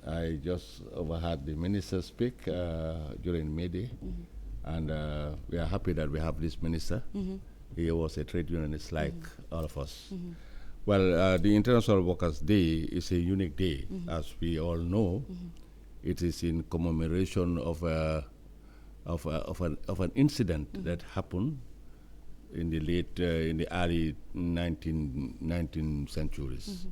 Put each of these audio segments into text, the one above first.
I just overheard the minister speak during May Day, and we are happy that we have this minister. He was a trade unionist like all of us. Well, the International Workers' Day is a unique day, as we all know. It is in commemoration of an incident that happened in the early 19th centuries,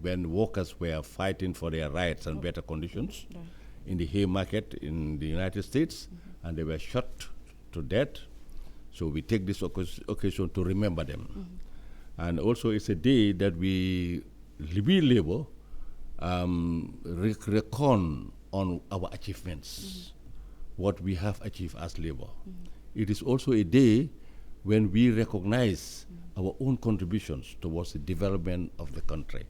when workers were fighting for their rights and better conditions in the hay market in the United States, and they were shot to death. So we take this occasion to remember them. And also it's a day that we labor reckon on our achievements, what we have achieved as labor. It is also a day when we recognize our own contributions towards the development of the country.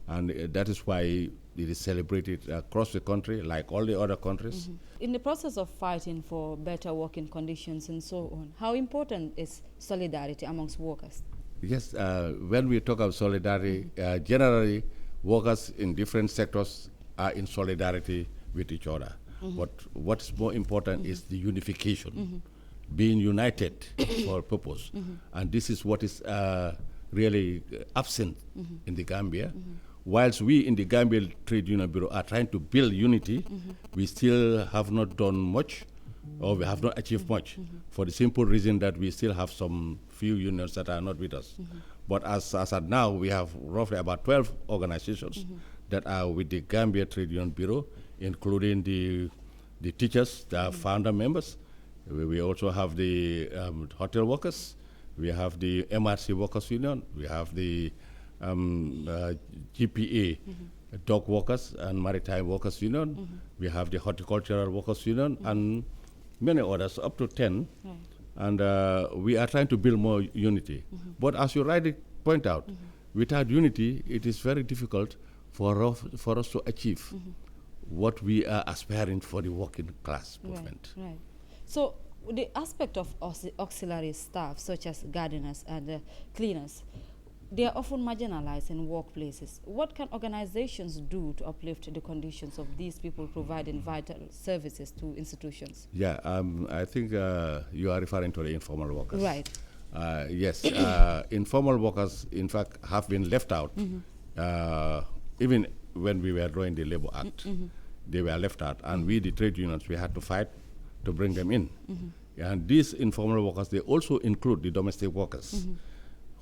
And that is why it is celebrated across the country, like all the other countries. In the process of fighting for better working conditions and so on, how important is solidarity amongst workers? Yes, when we talk of solidarity, generally workers in different sectors are in solidarity with each other. But what's more important is the unification, being united for a purpose. And this is what is really absent in the Gambia. Whilst we in the Gambia Trade Union Bureau are trying to build unity, we still have not done much, or we have not achieved much, for the simple reason that we still have some few unions that are not with us. But as at now, we have roughly about 12 organizations that are with the Gambia Trade Union Bureau, including the teachers, the founder members. We also have the hotel workers, we have the MRC Workers Union, we have the GPA, Dock Workers and Maritime Workers Union, we have the Horticultural Workers Union, and many others, up to 10. And we are trying to build more unity. But as you rightly point out, without unity, it is very difficult for us to achieve what we are aspiring for the working class movement. Right. So the aspect of auxiliary staff, such as gardeners and cleaners, they are often marginalized in workplaces. What can organizations do to uplift the conditions of these people providing vital services to institutions? Yeah, I think you are referring to the informal workers. Right. Yes, informal workers, in fact, have been left out. Even when we were drawing the Labor Act, they were left out. And we, the trade unions, we had to fight to bring them in. And these informal workers, they also include the domestic workers,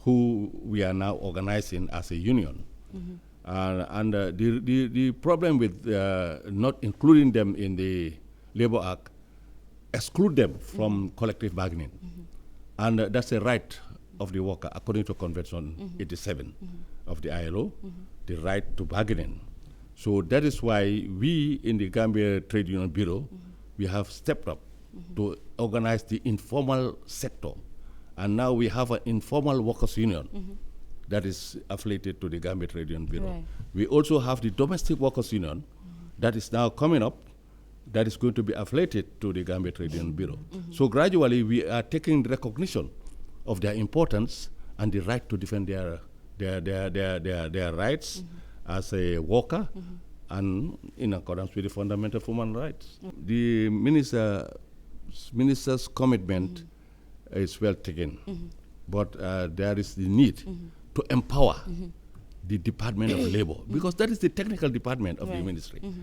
who we are now organizing as a union. And the problem with not including them in the Labor Act, exclude them from collective bargaining. And that's a right of the worker, according to Convention 87 of the ILO, the right to bargaining. So that is why we in the Gambia Trade Union Bureau, we have stepped up to organize the informal sector. And now we have an informal workers union that is affiliated to the Gambia Trade Union Bureau. Right. We also have the domestic workers union that is now coming up, that is going to be affiliated to the Gambia Trade Union Bureau. So gradually we are taking recognition of their importance and the right to defend their rights as a worker and in accordance with the fundamental human rights. The minister's commitment is well taken, but there is the need to empower the Department of Labor, because that is the technical department of the ministry.